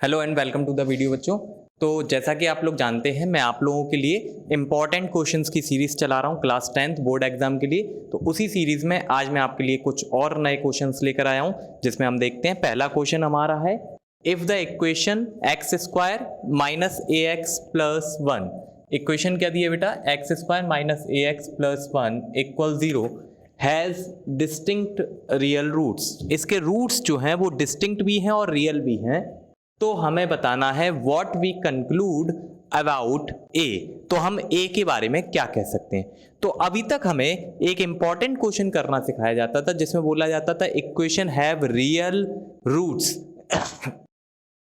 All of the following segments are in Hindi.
Hello and welcome to the video बच्चों। तो जैसा कि आप लोग जानते हैं, मैं आप लोगों के लिए इंपॉर्टेंट क्वेश्चंस की सीरीज चला रहा हूं क्लास 10th बोर्ड एग्जाम के लिए। तो उसी सीरीज में आज मैं आपके लिए कुछ और नए क्वेश्चंस लेकर आया हूं, जिसमें हम देखते हैं। पहला क्वेश्चन हमारा है, if the equation x square minus a x plus one, equation क्या दी है बेटा, x square minus a x plus one equal 0 has distinct real roots. इसके रूट्स जो हैं वो डिस्टिंक्ट भी हैं और रियल भी हैं। तो हमें बताना है व्हाट वी कंक्लूड अबाउट ए। तो हम ए के बारे में क्या कह सकते हैं। तो अभी तक हमें एक इंपॉर्टेंट क्वेश्चन करना सिखाया जाता था, जिसमें बोला जाता था इक्वेशन हैव रियल रूट्स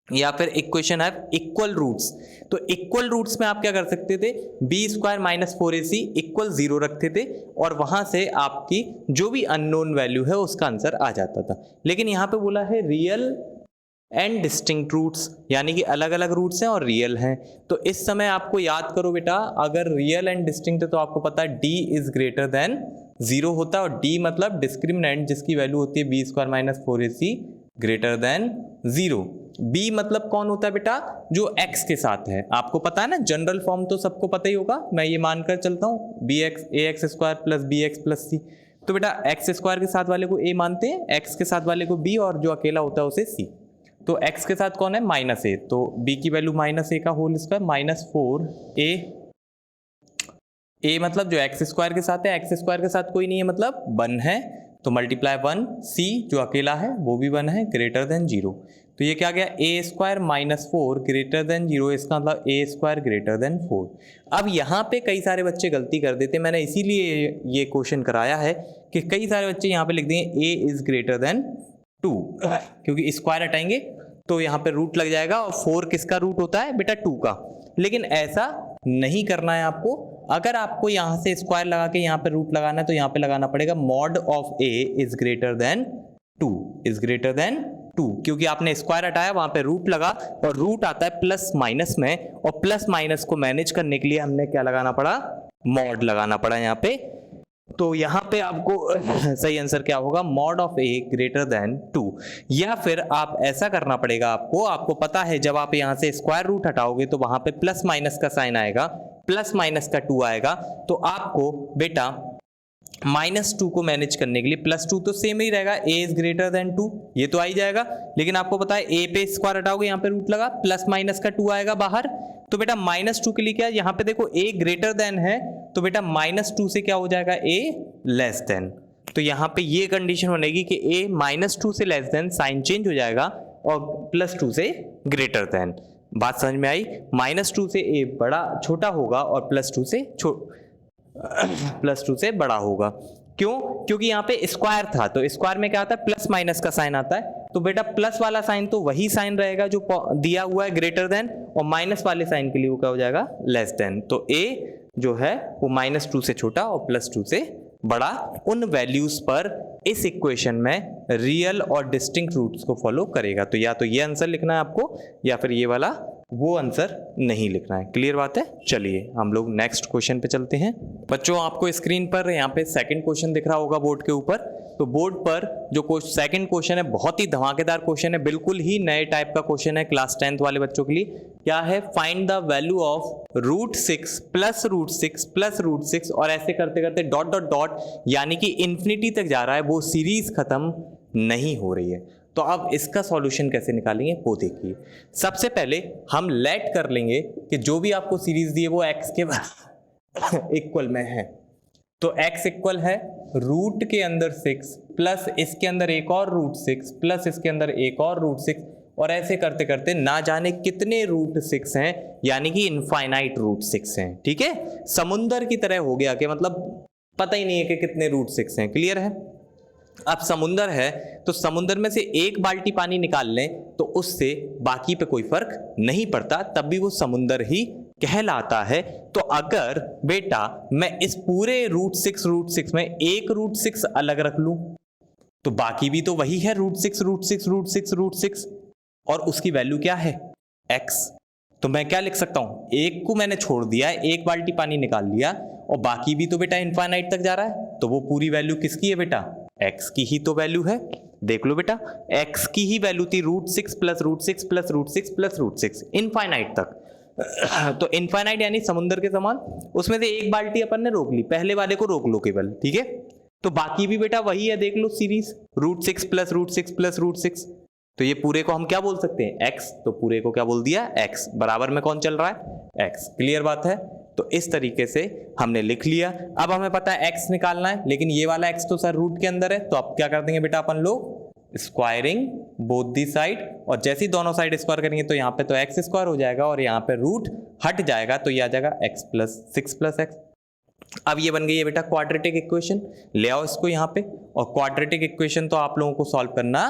या फिर इक्वेशन हैव इक्वल रूट्स। तो इक्वल रूट्स में आप क्या कर सकते थे, B square minus 4ac equal 0 रखते थे और वहां से आपकी जो भी अननोन वैल्यू है उसका आंसर आ जाता था। लेकिन यहां पे बोला है रियल एंड डिस्टिंक्ट रूट्स, यानी कि अलग अलग रूट्स हैं और रियल हैं। तो इस समय आपको याद करो बेटा, अगर रियल एंड डिस्टिंक्ट है तो आपको पता है d इज ग्रेटर देन 0 होता है, और d मतलब डिस्क्रिमिनेंट जिसकी वैल्यू होती है b square minus 4ac greater than 0। b मतलब कौन होता है बेटा, जो x के साथ है। आपको पता है ना, जनरल फॉर्म तो सबको पता ही होगा, मैं ये मानकर चलता हूँ B X A X square plus B X plus C. तो बेटा एक्स स्क्वायर के साथ वाले को a मानते हैं, x के साथ वाले को b, और जो अकेला होता है उसे c। तो x के साथ कौन है, माइनस ए, तो b की वैल्यू माइनस ए का whole square minus 4a। a मतलब जो एक्स स्क्वायर के साथ है, एक्स स्क्वायर के साथ कोई नहीं है मतलब 1 है, तो मल्टीप्लाई 1, c जो अकेला है वो भी 1 है, ग्रेटर देन 0। तो ये क्या गया, ए स्क्वायर माइनस 4 ग्रेटर देन 0, इसका मतलब ए स्क्वायर ग्रेटर देन 4। अब यहाँ पे कई सारे बच्चे गलती कर देते हैं, मैंने इसीलिए ये क्वेश्चन कराया है कि कई सारे बच्चे यहाँ पे लिख देंगे ए इज ग्रेटर देन 2, क्योंकि स्क्वायर हटाएंगे तो यहाँ पे रूट लग जाएगा, और 4 किसका रूट होता है बेटा, 2 का। लेकिन ऐसा नहीं करना है आपको। अगर आपको यहाँ से स्क्वायर लगा के यहाँ पे रूट लगाना है तो यहाँ पे लगाना पड़ेगा mod of A is greater than 2, is greater than 2, क्योंकि आपने स्क्वायर हटाया, वहां पे रूट लगा, और रूट आता है प्लस माइनस में, और प्लस माइनस को मैनेज करने के लिए हमने क्या लगाना पड़ा, मॉड लगाना पड़ा यहाँ पे। तो यहाँ पे आपको सही आंसर क्या होगा, mod of A greater than 2। या फिर आप ऐसा करना पड़ेगा आपको पता है जब आप यहाँ से स्क्वायर रूट हटाओगे तो वहां पे प्लस माइनस का साइन आएगा, प्लस माइनस का 2 आएगा, तो आपको बेटा माइनस 2 को मैनेज करने के लिए, प्लस 2 तो सेम ही रहेगा, a इज ग्रेटर देन 2, ये तो आ ही जाएगा। लेकिन आपको पता है a पे स्क्वायर हटाओगे, यहाँ पे रूट लगा, प्लस माइनस का 2 आएगा बाहर। तो बेटा माइनस 2 के लिए क्या, यहाँ पे देखो a ग्रेटर देन है, तो बेटा माइनस 2 से क्या हो जाएगा, a लेस देन। तो यहाँ पे ये कंडीशन बनेगी कि a माइनस 2 से लेस देन, साइन चेंज हो जाएगा, और प्लस 2 से ग्रेटर देन। बात समझ में आई, माइनस 2 से a बड़ा छोटा होगा और प्लस 2 से बड़ा होगा। क्यों, क्योंकि यहाँ पे स्क्वायर था, तो स्क्वायर में क्या आता है, प्लस माइनस का साइन आता है, तो बेटा प्लस वाला साइन तो वही साइन रहेगा जो दिया हुआ है ग्रेटर देन, और माइनस वाले साइन के लिए वो क्या हो जाएगा, लेस देन। तो a जो है वो माइनस 2 से छोटा और प्लस 2 से बड़ा उन वैल्यूज पर इस इक्वेशन में रियल और डिस्टिंक्ट रूट्स को फॉलो करेगा। तो या तो ये आंसर लिखना है आपको, या फिर ये वाला वो आंसर नहीं लिखना है। क्लियर बात है। चलिए हम लोग नेक्स्ट क्वेश्चन पे चलते हैं। बच्चों आपको स्क्रीन पर यहाँ पे सेकंड क्वेश्चन दिख रहा होगा बोर्ड के ऊपर। तो बोर्ड पर जो सेकंड क्वेश्चन है बहुत ही धमाकेदार क्वेश्चन है, बिल्कुल ही नए टाइप का क्वेश्चन है क्लास 10th वाले बच्चों के लिए। क्या है, find the value of root 6 plus root 6 plus root 6, और ऐसे करते करते डॉट डॉट डॉट यानी कि इंफिनिटी तक जा रहा है, वो सीरीज खत्म नहीं हो रही है। तो अब इसका सॉल्यूशन कैसे निकालेंगे वो देखिए। सबसे पहले हम लेट कर लेंगे कि जो भी आपको सीरीज दी है वो x के इक्वल में है। तो x इक्वल है रूट के अंदर 6 प्लस इसके अंदर एक और रूट 6 प्लस इसके अंदर एक और रूट 6, और ऐसे करते करते ना जाने कितने रूट 6 हैं, यानी कि इनफाइनाइट रूट 6 हैं। ठीक है, समुंदर की तरह हो गया कि मतलब पता ही नहीं है कि कितने रूट 6 हैं। क्लियर है। अब समुंदर है तो समुंदर में से एक बाल्टी पानी निकाल लें तो उससे बाकी पे कोई फर्क नहीं पड़ता, तब भी वो समुंदर ही कहलाता है। तो अगर बेटा मैं इस पूरे रूट 6 में एक रूट 6 अलग रख लूं तो बाकी भी तो वही है, रूट 6 रूट 6 रूट 6 रूट 6, और उसकी वैल्यू क्या है, x। तो मैं क्या लिख सकता हूं, एक को मैंने छोड़ दिया, एक बाल्टी पानी निकाल लिया, और बाकी भी तो बेटा इनफाइनाइट तक जा रहा है, तो वो पूरी वैल्यू किसकी है बेटा, x की ही तो वैल्यू है। देख लो बेटा, x की ही वैल्यू थी √6 प्लस √6 प्लस √6 प्लस √6 इनफाइनाइट तक। तो इनफाइनाइट यानी समुद्र के समान, उसमें से एक बाल्टी अपन ने रोक ली, पहले वाले को रोक लो केवल, ठीक है। तो बाकी भी बेटा वही है, देख लो सीरीज √6 प्लस √6 प्लस √6। तो ये पूरे को हम क्या बोल सकते हैं, x। तो पूरे को क्या बोल दिया, x। बराबर में कौन चल रहा है, x। क्लियर बात है। तो इस तरीके से हमने लिख लिया। अब हमें पता है x निकालना है, लेकिन ये वाला x तो सर रूट के अंदर है, तो अब क्या कर देंगे बेटा अपन लोग, स्क्वायरिंग बोथ दी साइड। और जैसे ही दोनों साइड स्क्वायर करेंगे तो यहाँ पे तो x स्क्वायर हो जाएगा और यहाँ पे रूट हट जाएगा, तो ये आ जाएगा x प्लस 6 प्लस x। अब ये बन गई है बेटा क्वाड्रेटिक इक्वेशन। ले आओ इसको यहाँ पे, और क्वाड्रेटिक इक्वेशन तो आप लोगों को सॉल्व करना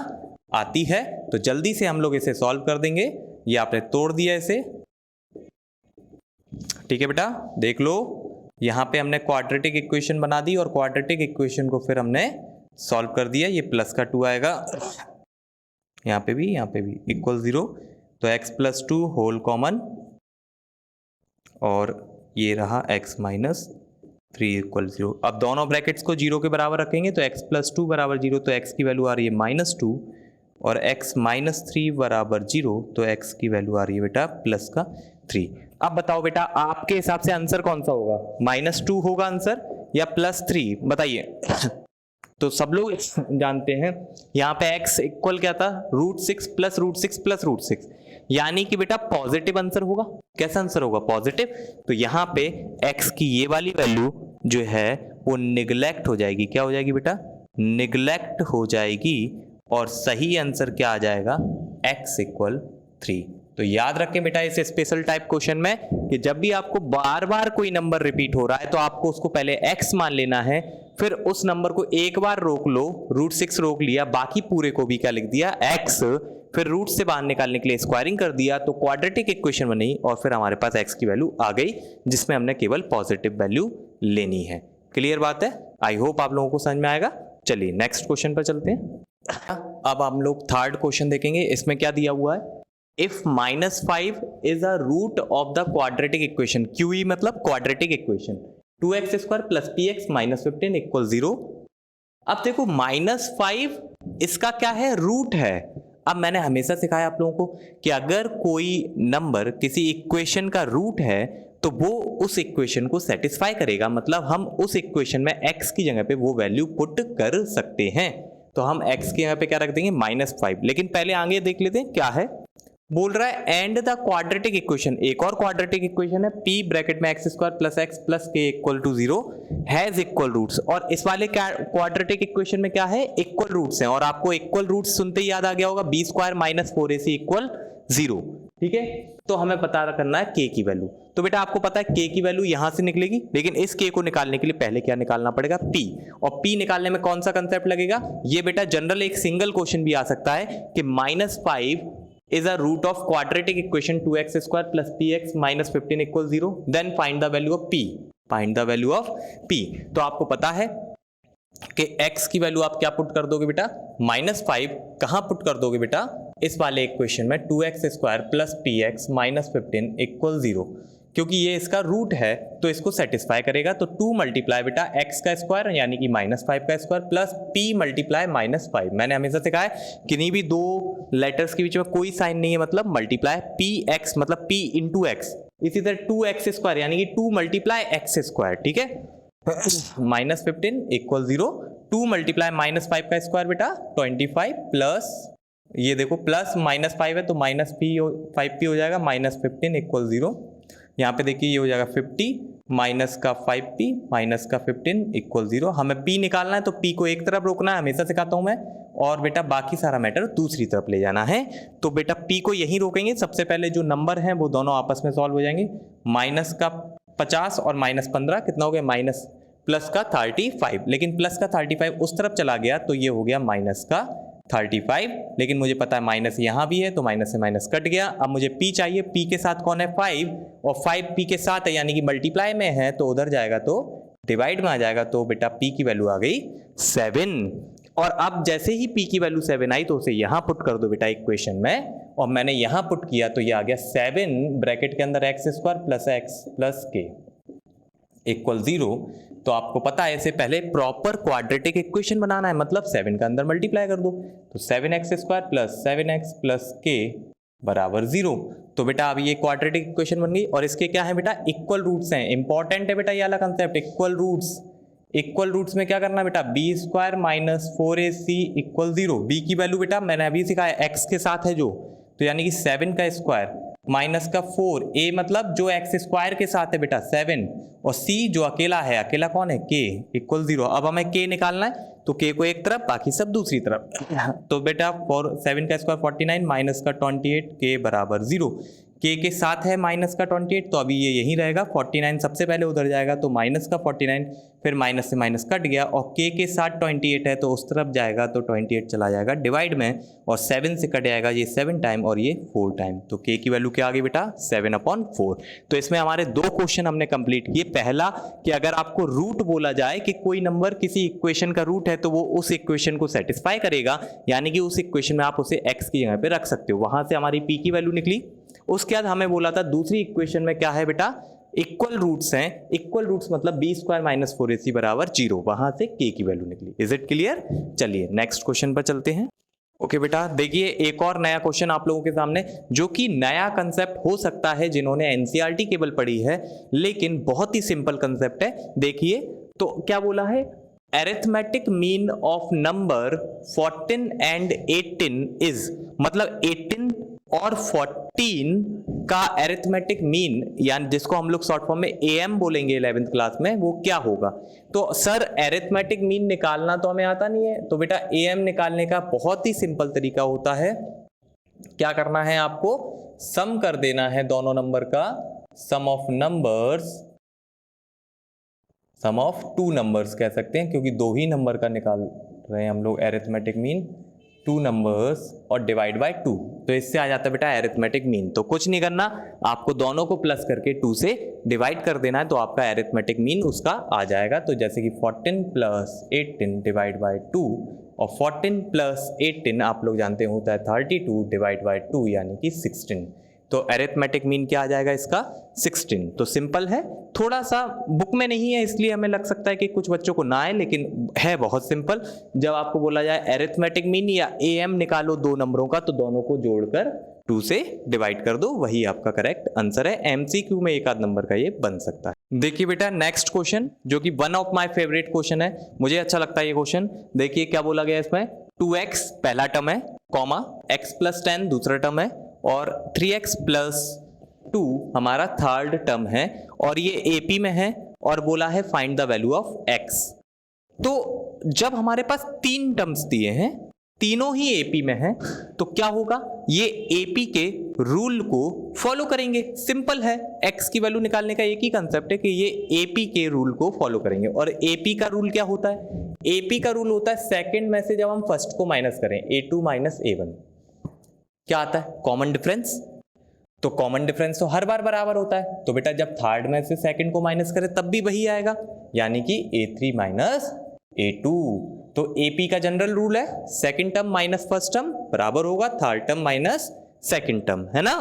आती है, तो जल्दी से हम लोग इसे सॉल्व कर देंगे। ये आपने तोड़ दिया इसे, ठीक है बेटा। देख लो यहाँ पे हमने क्वाड्रेटिक इक्वेशन बना दी और क्वाड्रेटिक इक्वेशन को फिर हमने सॉल्व कर दिया। ये प्लस का 2 आएगा, यहाँ पे भी इक्वल 0, तो x प्लस 2 होल कॉमन, और ये रहा x माइनस 3 इक्वल 0। अब दोनों ब्रैकेट्स को 0 के बराबर रखेंगे तो x प्लस 2 बराबर 0, तो x की वैल्यू आ रही है -2, और x माइनस 3 बराबर 0, तो x की वैल्यू आ रही है बेटा प्लस का 3। अब बताओ बेटा आपके हिसाब से आंसर कौन सा होगा, -2 होगा आंसर या +3, बताइए। तो सब लोग जानते हैं यहाँ पे x इक्वल क्या था, √6 प्लस √6 प्लस √6, यानी कि बेटा पॉजिटिव आंसर होगा। कैसा आंसर होगा, पॉजिटिव। तो यहाँ पे x की ये वाली वैल्यू जो है वो निगलेक्ट हो जाएगी। क्या हो जाएगी बेटा, निगलेक्ट हो जाएगी, और सही आंसर क्या आ जाएगा, x इक्वल 3। तो याद रखें बेटा इस स्पेशल टाइप क्वेश्चन में कि जब भी आपको बार बार कोई नंबर रिपीट हो रहा है तो आपको उसको पहले x मान लेना है, फिर उस नंबर को एक बार रोक लो, √6 रोक लिया, बाकी पूरे को भी क्या लिख दिया, x, फिर रूट से बाहर निकालने के लिए स्क्वायरिंग कर दिया, तो क्वाड्रेटिक इक्वेशन बनी, और फिर हमारे पास x की वैल्यू आ गई, जिसमें हमने केवल पॉजिटिव वैल्यू लेनी है। क्लियर बात है, आई होप आप लोगों को समझ में आएगा। चलिए नेक्स्ट क्वेश्चन पर चलते हैं। अब हम लोग थर्ड क्वेश्चन देखेंगे। इसमें क्या दिया हुआ है, if -5 is a root of the quadratic equation, QE मतलब quadratic equation, 2x² plus px minus 15 equal 0। अब देखो -5 इसका क्या है, रूट है। अब मैंने हमेशा सिखाया आप लोगों को कि अगर कोई नंबर किसी इक्वेशन का रूट है तो वो उस इक्वेशन को सेटिस्फाई करेगा, मतलब हम उस इक्वेशन में x की जगह पे वो वैल्यू पुट कर सकते हैं। तो हम x की जगह पे क्या रख देंगे, -5। लेकिन पहले आगे देख लेते हैं क्या है, बोल रहा है एंड द क्वाड्रेटिक इक्वेशन, एक और क्वाड्रेटिक इक्वेशन है, p ब्रैकेट में x² plus x plus k equal to 0 has equal roots. और इस वाले क्वाड्रेटिक इक्वेशन में क्या है, इक्वल रूट्स हैं, और आपको इक्वल रूट्स सुनते ही याद आ गया होगा, b² माइनस 4ac इक्वल 0, ठीक है। तो हमें पता करना है k की वैल्यू। तो बेटा आपको पता है k की वैल्यू यहां से निकलेगी, लेकिन इस k को निकालने के लिए पहले क्या निकालना पड़ेगा, p। और p निकालने में कौन सा कंसेप्ट लगेगा, ये बेटा जनरल एक सिंगल क्वेश्चन भी आ सकता है कि -5 is a root of quadratic equation 2x² plus px minus 15 equals 0, then find the value of p, find the value of p। तो आपको पता है कि x की वैल्यू आप क्या पुट कर दोगे बेटा, -5 कहां पुट कर दोगे बेटा, इस वाले इक्वेशन में 2x² plus px minus 15 equals 0, क्योंकि ये इसका रूट है तो इसको सेटिस्फाई करेगा। तो 2 मल्टीप्लाई बेटा x का स्क्वायर यानी कि -5 का स्क्वायर प्लस p मल्टीप्लाई -5। मैंने हमेशा सिखाया है किन्हीं भी दो लेटर्स के बीच में कोई साइन नहीं है, मतलब मल्टीप्लाई px मतलब p इंटू x। इसी तरह 2x² यानी कि 2 मल्टीप्लाई x², ठीक है। -15 इक्वल 0, 2 मल्टीप्लाई -5 का स्क्वायर बेटा 25 प्लस ये देखो प्लस -5 है तो -5p हो जाएगा, -15 इक्वल 0। यहाँ पे देखिए ये हो जाएगा 50 माइनस का 5p माइनस का 15 इक्वल 0। हमें p निकालना है तो p को एक तरफ रोकना है, हमेशा सिखाता हूँ मैं, और बेटा बाकी सारा मैटर दूसरी तरफ ले जाना है। तो बेटा p को यहीं रोकेंगे, सबसे पहले जो नंबर हैं वो दोनों आपस में सॉल्व हो जाएंगे। माइनस का 50 और -15 कितना हो गया, माइनस प्लस का 35, लेकिन प्लस का 35 उस तरफ चला गया तो ये हो गया माइनस का 35, लेकिन मुझे पता है माइनस यहाँ भी है तो माइनस से माइनस कट गया। अब मुझे p चाहिए, p के साथ कौन है 5, और 5 p के साथ है यानी कि मल्टीप्लाई में है तो उधर जाएगा तो डिवाइड में आ जाएगा, तो बेटा p की वैल्यू आ गई 7। और अब जैसे ही p की वैल्यू 7 आई तो उसे यहाँ पुट कर दो बेटा इक्वेशन में, और मैंने यहाँ पुट किया तो ये आ गया 7 ब्रैकेट के अंदर x² plus x plus k equal 0। तो आपको पता है इससे पहले प्रॉपर क्वाड्रेटिक इक्वेशन बनाना है, मतलब 7 का अंदर मल्टीप्लाई कर दो, तो 7x² plus 7x plus k बराबर 0। तो बेटा अब ये क्वाड्रेटिक इक्वेशन बन गई और इसके क्या है बेटा, इक्वल रूट्स हैं। इंपॉर्टेंट है बेटा ये वाला concept, equal roots. Equal roots में क्या करना बेटा, b² minus 4ac equal 0। b की वैल्यू बेटा मैंने अभी सिखाया x के साथ है जो, तो यानी कि 7 का स्क्वायर माइनस का 4, a मतलब जो x स्क्वायर के साथ है बेटा 7, और c जो अकेला है, अकेला कौन है, k इक्वल 0। अब हमें k निकालना है, तो k को एक तरफ बाकी सब दूसरी तरफ। तो बेटा 7 का स्क्वायर 49 माइनस का 28 k बराबर 0। k के साथ है माइनस का 28, तो अभी ये यहीं रहेगा, 49 सबसे पहले उधर जाएगा, तो माइनस का 49, फिर माइनस से माइनस कट गया, और k के साथ 28 है तो उस तरफ जाएगा, तो 28 चला जाएगा डिवाइड में, और 7 से कट जाएगा ये 7 टाइम और ये 4 टाइम, तो k की वैल्यू क्या आ गई बेटा, 7/4। तो इसमें हमारे 2 क्वेश्चन हमने कंप्लीट किए। पहला कि अगर आपको रूट बोला जाए कि कोई नंबर किसी इक्वेशन का रूट है तो वो उस इक्वेशन को सेटिस्फाई करेगा, यानी कि उस इक्वेशन में आप उसे x की जगह पे रख सकते हो, वहां से हमारी p की वैल्यू निकली। उसके बाद हमें बोला था दूसरी इक्वेशन में क्या है बेटा, इक्वल रूट्स हैं। इक्वल रूट्स मतलब b² माइनस 4ac बराबर 0, वहां से k की वैल्यू निकली। Is it clear? चलिए नेक्स्ट क्वेश्चन पर चलते हैं। ओके बेटा देखिए एक और नया क्वेश्चन आप लोगों के सामने, जो कि नया कंसेप्ट हो सकता है जिन्होंने एनसीईआरटी केवल पढ़ी है, लेकिन बहुत ही सिंपल कंसेप्ट है। देखिए तो क्या बोला है, arithmetic mean of number 14 and 18 is, मतलब 18 और 14 का अरिथमेटिक मीन, यानी जिसको हम लोग शॉर्ट फॉर्म में एएम बोलेंगे 11th क्लास में, वो क्या होगा। तो सर अरिथमेटिक मीन निकालना तो हमें आता नहीं है, तो बेटा एएम निकालने का बहुत ही सिंपल तरीका होता है। क्या करना है आपको, सम कर देना है दोनों नंबर का, sum of numbers, sum of 2 numbers कह सकते हैं, क्योंकि 2 ही नंबर का निकाल रहे हैं हम लोग अरिथमेटिक मीन, 2 नंबर्स और डिवाइड बाय 2, तो इससे आ जाता है बेटा अरिथमेटिक मीन। तो कुछ नहीं करना, आपको दोनों को प्लस करके 2 से डिवाइड कर देना है, तो आपका अरिथमेटिक मीन उसका आ जाएगा। तो जैसे कि 14 प्लस 18 डिवाइड बाय 2, और 14 प्लस 18 आप लोग जानते होता है 32 डिवाइड बाय 2 यानी कि 16। तो अरिथमेटिक मीन क्या आ जाएगा इसका, 16। तो सिंपल है, थोड़ा सा बुक में नहीं है इसलिए हमें लग सकता है कि कुछ बच्चों को ना आए, लेकिन है बहुत सिंपल। जब आपको बोला जाए अरिथमेटिक मीन या एएम निकालो 2 नंबरों का, तो दोनों को जोड़कर 2 से डिवाइड कर दो, वही आपका करेक्ट आंसर है। एमसीक्यू में एक आध नंबर का ये बन सकता है। देखिए बेटा नेक्स्ट क्वेश्चन, जो कि one of my favourite question है, मुझे अच्छा लगता है ये क्वेश्चन। देखिए क्या बोला गया इसमें, 2x पहला टर्म है, कॉमा x प्लस 10 दूसरा टर्म है, और 3x प्लस 2 हमारा थर्ड टर्म है, और ये एपी में है, और बोला है find the value of x। तो जब हमारे पास 3 टर्म्स दिए हैं, तीनों ही एपी में हैं, तो क्या होगा, ये एपी के रूल को फॉलो करेंगे। सिंपल है, x की वैल्यू निकालने का एक ही कंसेप्ट है कि ये एपी के रूल को फॉलो करेंगे। और एपी का रूल क्या होता है, एपी का रूल होता है सेकंड में से जब हम फर्स्ट को माइनस करें, a2 माइनस a1, क्या आता है, कॉमन डिफरेंस। तो कॉमन डिफरेंस तो हर बार बराबर होता है, तो बेटा जब थर्ड में से सेकंड को माइनस करें तब भी वही आएगा, यानी कि a3 माइनस a2। तो AP का जनरल रूल है second term minus first term बराबर होगा third term minus second term, है ना,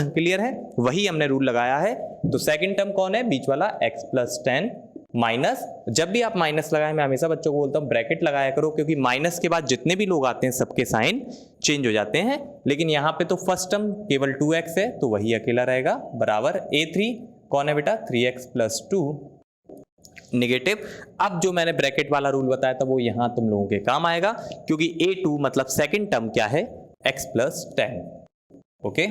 क्लियर है, वही हमने रूल लगाया है। तो सेकंड टर्म कौन है, बीच वाला x प्लस 10 माइनस, जब भी आप माइनस लगाएं मैं हमेशा बच्चों को बोलता हूं ब्रैकेट लगाया करो, क्योंकि माइनस के बाद जितने भी लोग आते हैं सबके साइन चेंज हो जाते हैं। लेकिन यहाँ पे तो फर्स्ट टर्म केवल 2x है, तो वही अकेला रहेगा, बराबर a3 कौन है बेटा, 3x प्लस 2 निगेटिव। अब जो मैंने ब्रैकेट वाला रूल बताया था वो यहाँ तुम लोगों के काम आएगा, क्योंकि a2 मतलब सेकेंड टर्म क्या है, x प्लस 10। ओके,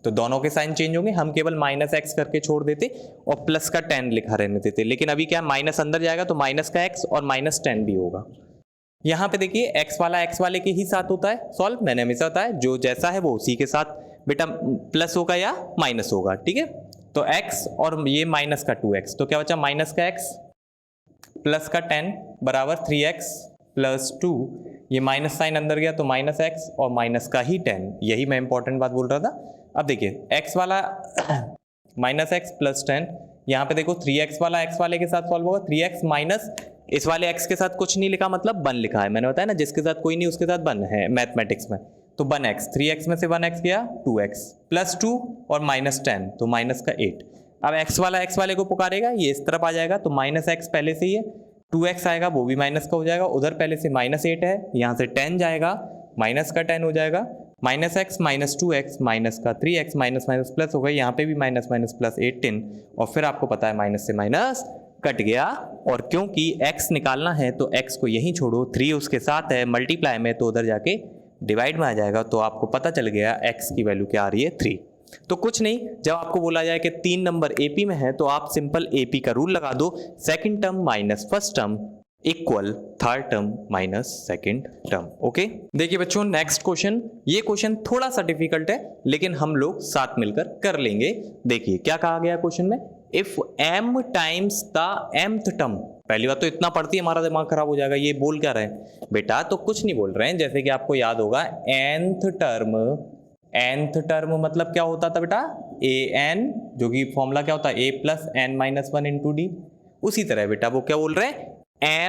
तो दोनों के साइन चेंज होंगे, हम केवल माइनस x करके छोड़ देते और प्लस का 10 लिखा रहने देते, लेकिन अभी क्या माइनस अंदर जाएगा तो माइनस का x और माइनस 10 भी होगा। यहाँ पे देखिए x वाला x वाले के ही साथ होता है सॉल्व, मैंने हमेशा बताया जो जैसा है वो उसी के साथ बेटा प्लस होगा या माइनस होगा, ठीक है। तो x और ये माइनस का 2x, तो क्या बचा माइनस का x प्लस का 10 बराबर 3x प्लस 2, ये माइनस साइन अंदर गया तो माइनस x और माइनस का ही 10, यही मैं इंपॉर्टेंट बात बोल रहा था। अब देखिए x वाला माइनस x प्लस 10, यहाँ पे देखो 3x वाला x वाले के साथ सॉल्व होगा, 3x माइनस इस वाले x के साथ कुछ नहीं लिखा मतलब 1 लिखा है, मैंने बताया ना जिसके साथ कोई नहीं उसके साथ 1 है मैथमेटिक्स में, तो 1x, 3x में से 1x गया 2x प्लस 2 और माइनस 10 तो माइनस का 8। अब x वाला x वाले को पुकारेगा, ये इस तरफ आ जाएगा, तो माइनस एक्स पहले से ही है, 2x आएगा वो भी माइनस का हो जाएगा, उधर पहले से -8 है, यहाँ से 10 जाएगा, माइनस का 10 हो जाएगा, -x माइनस 2x माइनस का 3x माइनस माइनस प्लस हो गई, यहाँ पे भी माइनस माइनस प्लस 18, और फिर आपको पता है माइनस से माइनस कट गया, और क्योंकि x निकालना है तो x को यहीं छोड़ो, 3 उसके साथ है मल्टीप्लाई में, तो उधर जाके डिवाइड में आ जाएगा, तो आपको पता चल गया x की वैल्यू क्या आ रही है 3। तो कुछ नहीं, जब आपको बोला जाए कि 3 नंबर AP में है तो आप सिंपल AP का रूल लगा दो, second term minus first term equal third term minus second term. Okay, देखिए बच्चों नेक्स्ट क्वेश्चन, ये क्वेश्चन थोड़ा सा डिफिकल्ट है लेकिन हम लोग साथ मिलकर कर लेंगे। देखिए क्या कहा गया क्वेश्चन में, if m times the mth term, पहली बात तो इतना पढ़ती है हमारा दिमाग खराब हो जाएगा, ये बोल क्या रहे हैं बेटा, तो कुछ नहीं बोल रहे हैं, जैसे कि आपको याद होगा nth टर्म मतलब क्या होता था बेटा, an, जो कि फॉर्मूला क्या होता है a plus n minus 1 into D. उसी तरह बेटा वो क्या बोल रहे हैं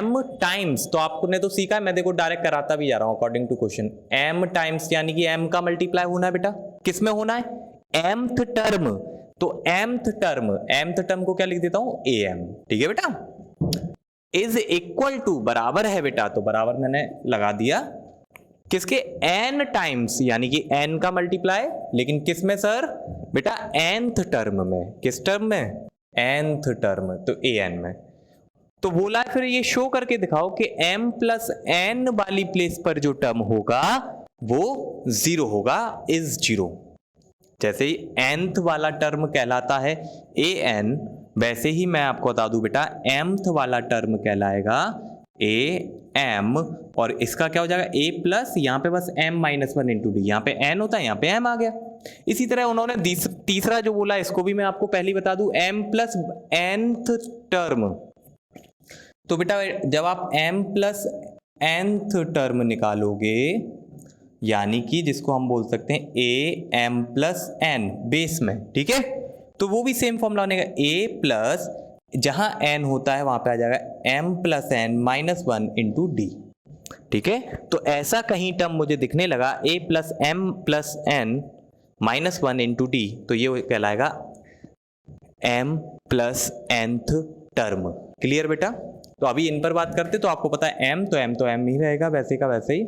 m टाइम्स, तो आपने तो सीखा है, मैं देखो डायरेक्ट कराता भी जा रहा हूं according to question, m times यानी कि m का मल्टीप्लाई होना है बेटा, किस में होना है mth टर्म, तो mth टर्म को क्या लिख देता हूं am, ठीक है बेटा, इज इक्वल टू बराबर है बेटा, तो बराबर मैंने लगा दिया किसके n टाइम्स, यानी कि n का मल्टीप्लाई, लेकिन किस में सर बेटा nth टर्म में, किस टर्म में nth टर्म, तो an में। तो बोला फिर ये शो करके दिखाओ कि m प्लस n वाली प्लेस पर जो टर्म होगा वो 0 होगा, इज 0। जैसे ही nth वाला टर्म कहलाता है an, वैसे ही मैं आपको बता दूं बेटा mth वाला टर्म कहलाएगा am, और इसका क्या हो जाएगा a प्लस, यहाँ पे बस m माइनस 1 इंटू डी, यहाँ पे n होता है, यहाँ पे m आ गया। इसी तरह उन्होंने तीसरा जो बोला इसको भी मैं आपको पहले बता दूं, m प्लस nth टर्म, तो बेटा जब आप m प्लस nth टर्म निकालोगे, यानी कि जिसको हम बोल सकते हैं a m plus n base में, ठीक है, तो वो भी सेम फॉर्मूला बनेगा, a प्लस जहां n होता है वहां पे आ जाएगा m plus n minus 1 into D, ठीक है। तो ऐसा कहीं टर्म मुझे दिखने लगा a plus m plus n minus 1 into D, तो ये कहलाएगा m plus nth term. Clear बेटा, तो अभी इन पर बात करते, तो आपको पता है m तो m ही रहेगा वैसे का वैसे ही,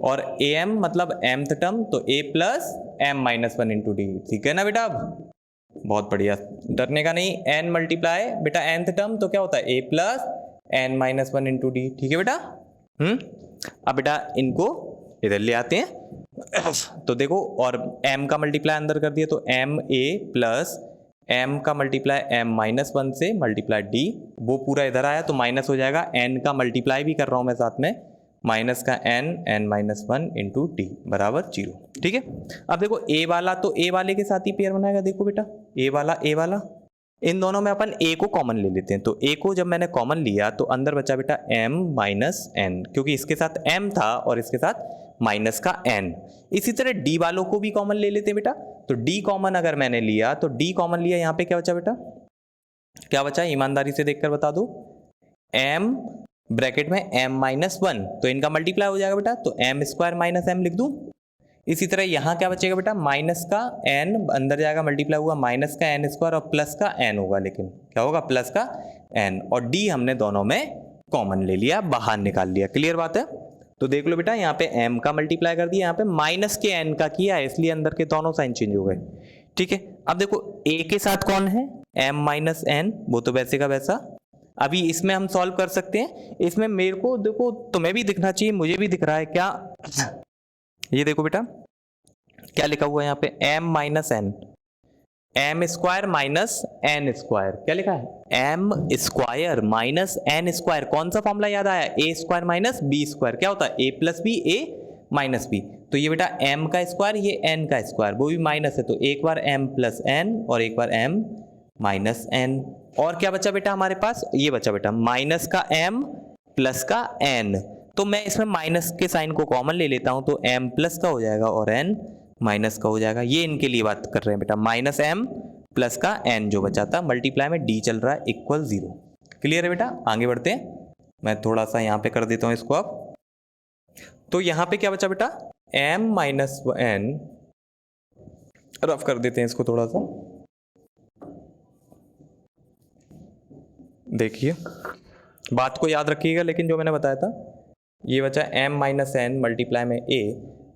और am मतलब mth टर्म, तो a plus m minus 1 into D, ठीक है ना बेटा। अब बहुत बढ़िया, डरने का नहीं, n मल्टीप्लाई बेटा nth टर्म, तो क्या होता है a plus n minus 1 into D, ठीक है बेटा। अब बेटा इनको इधर ले आते हैं, तो देखो, और m का मल्टीप्लाई अंदर कर दिया, तो m a प्लस m का मल्टीप्लाई m माइनस 1 से मल्टीप्लाई d, वो पूरा इधर आया तो माइनस हो जाएगा, n का मल्टीप्लाई भी कर रहा हूं मैं साथ में, माइनस का n माइनस 1 इंटू डी बराबर 0, ठीक है। अब देखो a वाला तो a वाले के साथ ही पेयर बनाएगा, देखो बेटा a वाला, इन दोनों में अपन a को कॉमन ले लेते हैं, तो a को जब मैंने कॉमन लिया तो अंदर बचा बेटा m माइनस n, क्योंकि इसके साथ m था और इसके साथ माइनस का n। इसी तरह d वालों को भी कॉमन ले लेते हैं बेटा, तो d कॉमन अगर मैंने लिया, तो d कॉमन लिया, यहाँ पे क्या बचा बेटा, क्या बचा ईमानदारी से देखकर बता दो, m ब्रैकेट में m माइनस 1, तो इनका मल्टीप्लाई हो जाएगा बेटा, तो m स्क्वायर माइनस m लिख दूं। इसी तरह यहाँ क्या बचेगा बेटा, माइनस का n अंदर जाएगा, मल्टीप्लाई हुआ माइनस का n स्क्वायर, और प्लस का n होगा, लेकिन क्या होगा प्लस का n, और d हमने दोनों में कॉमन ले लिया, बाहर निकाल लिया। क्लियर बात है, तो देख लो बेटा यहाँ पे m का मल्टीप्लाई कर दिया, यहाँ पे माइनस के n का किया है, इसलिए अंदर के दोनों साइन चेंज हो गए, ठीक है। अब देखो a के साथ कौन है m माइनस n, वो तो वैसे का वैसा, अभी इसमें हम सॉल्व कर सकते हैं, इसमें मेरे को देखो तुम्हें भी दिखना चाहिए, मुझे भी दिख रहा है क्या, ये देखो बेटा क्या लिखा हुआ है यहाँ पे m minus n, m square minus n square, क्या लिखा है m square minus n square, कौन सा फॉर्मूला याद आया, a square minus b square, क्या होता है a plus b a minus b, तो ये बेटा m का स्क्वायर, ये n का स्क्वायर, वो भी माइनस है, तो एक बार m प्लस n और एक बार m माइनस n, और क्या बचा बेटा हमारे पास, ये बचा बेटा माइनस का m प्लस का n, तो मैं इसमें माइनस के साइन को कॉमन ले लेता हूं, तो m प्लस का हो जाएगा और n माइनस का हो जाएगा। ये इनके लिए बात कर रहे हैं बेटा, माइनस m प्लस का n जो बचा था, मल्टीप्लाई में d चल रहा है इक्वल 0। क्लियर है बेटा, आगे बढ़ते हैं, मैं थोड़ा सा यहाँ पे कर देता हूँ इसको। अब तो यहाँ पे क्या बचा बेटा, m माइनस n, रफ कर देते हैं इसको थोड़ा सा, देखिए बात को याद रखिएगा, लेकिन जो मैंने बताया था ये बचा m माइनस एन मल्टीप्लाई में a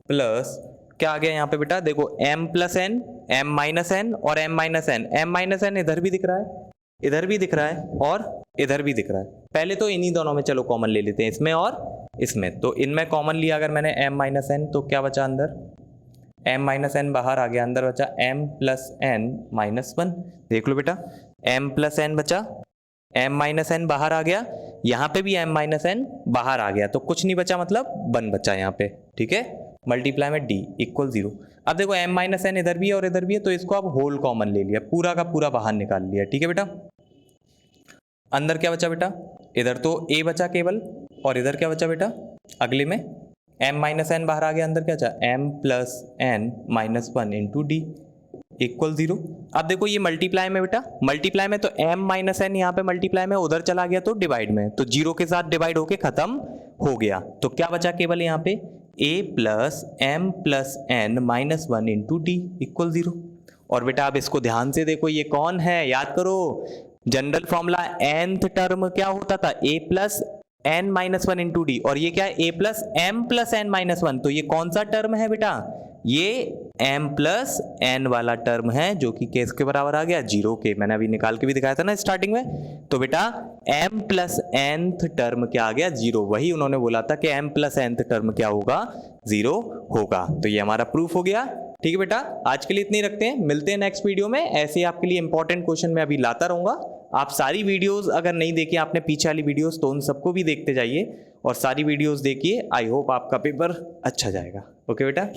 प्लस क्या आ गया यहाँ पे बेटा, देखो m plus n, m minus n और m minus n. m minus n इधर भी दिख रहा है, इधर भी दिख रहा है और इधर भी दिख रहा है। पहले तो इन्हीं दोनों में चलो कॉमन ले लेते हैं, इसमें और इसमें। तो इनमें कॉमन लिया अगर मैंने m माइनस एन, तो क्या बचा अंदर, m माइनस एन बाहर आ गया, अंदर बचा m plus n minus one. देख लो बेटा m प्लस एन बचा, m माइनस एन बाहर आ गया, यहाँ पे भी m माइनस एन बाहर आ गया, तो कुछ नहीं बचा, मतलब 1 बचा यहाँ पे। ठीक है, मल्टीप्लाई में d इक्वल 0। अब देखो m माइनस एन इधर भी है और इधर भी है, तो इसको अब होल कॉमन ले लिया, पूरा का पूरा बाहर निकाल लिया। ठीक है बेटा, अंदर क्या बचा बेटा, इधर तो a बचा केवल, और इधर क्या बचा बेटा अगले में m माइनस एन बाहर आ गया, अंदर क्या बचा m plus n minus one into d equal 0। अब देखो ये मल्टीप्लाई में बेटा, मल्टीप्लाई में तो m माइनस एन यहाँ पे मल्टीप्लाई में, उधर चला गया तो डिवाइड में, तो 0 के साथ डिवाइड होके खत्म हो गया। तो क्या बचा केवल यहाँ पे a plus m plus n minus one into d equal 0। और बेटा अब इसको ध्यान से देखो, ये कौन है, याद करो जनरल फॉर्मूला nth टर्म क्या होता था, a plus n minus one into d, और ये क्या है a plus m plus n minus one. तो ये कौन सा टर्म है बेटा, ये m प्लस एन वाला टर्म है, जो कि केस के बराबर आ गया 0 के। मैंने अभी निकाल के भी दिखाया था ना स्टार्टिंग में। तो बेटा m प्लस nth टर्म क्या आ गया 0, वही उन्होंने बोला था कि m प्लस nth टर्म क्या होगा 0 होगा। तो ये हमारा प्रूफ हो गया। ठीक है बेटा, आज के लिए इतनी रखते हैं, मिलते हैं नेक्स्ट वीडियो में। ऐसे आपके लिए इंपॉर्टेंट क्वेश्चन मैं अभी लाता रहूंगा। आप सारी वीडियोस अगर नहीं देखी आपने पीछे वाली वीडियोस, तो उन सबको भी देखते जाइए और सारी वीडियोस देखिए। आई होप आपका पेपर अच्छा जाएगा। ओके बेटा।